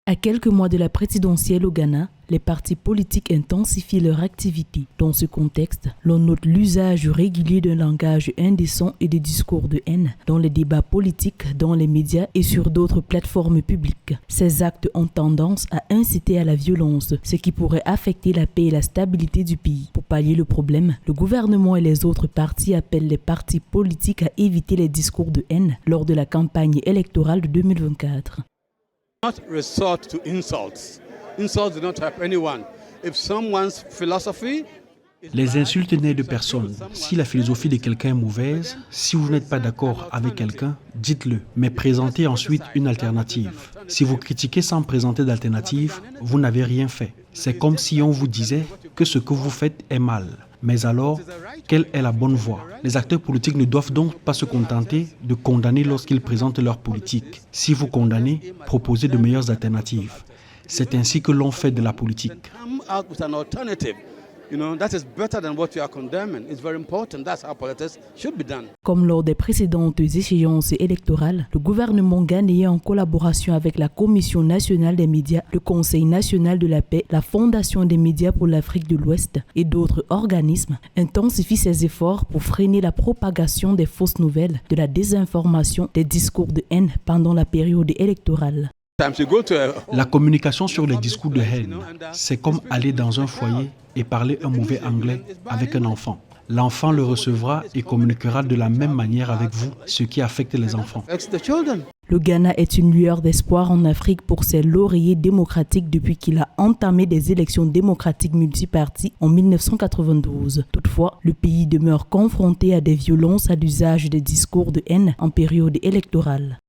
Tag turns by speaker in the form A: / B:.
A: À quelques mois de la présidentielle au Ghana, les partis politiques intensifient leur activité. Dans ce contexte, l'on note l'usage régulier d'un langage indécent et des discours de haine dans les débats politiques, dans les médias et sur d'autres plateformes publiques. Ces actes ont tendance à inciter à la violence, ce qui pourrait affecter la paix et la stabilité du pays. Pour pallier le problème, le gouvernement et les autres partis appellent les partis politiques à éviter les discours de haine lors de la campagne électorale de 2024.
B: Not resort to insults. Insults do not help anyone. If someone's philosophy
C: Les insultes n'aident personne. Si la philosophie de quelqu'un est mauvaise, si vous n'êtes pas d'accord avec quelqu'un, dites-le, mais présentez ensuite une alternative. Si vous critiquez sans présenter d'alternative, vous n'avez rien fait. C'est comme si on vous disait que ce que vous faites est mal. Mais alors, quelle est la bonne voie? Les acteurs politiques ne doivent donc pas se contenter de condamner lorsqu'ils présentent leur politique. Si vous condamnez, proposez de meilleures alternatives. C'est ainsi que l'on fait de la politique.
A: Comme lors des précédentes échéances électorales, le gouvernement ghanéen, en collaboration avec la Commission nationale des médias, le Conseil national de la paix, la Fondation des médias pour l'Afrique de l'Ouest et d'autres organismes, intensifie ses efforts pour freiner la propagation des fausses nouvelles, de la désinformation, des discours de haine pendant la période électorale.
C: La communication sur les discours de haine, c'est comme aller dans un foyer et parler un mauvais anglais avec un enfant. L'enfant le recevra et communiquera de la même manière avec vous, ce qui affecte les enfants.
A: Le Ghana est une lueur d'espoir en Afrique pour ses lauriers démocratiques depuis qu'il a entamé des élections démocratiques multiparties en 1992. Toutefois, le pays demeure confronté à des violences à l'usage des discours de haine en période électorale.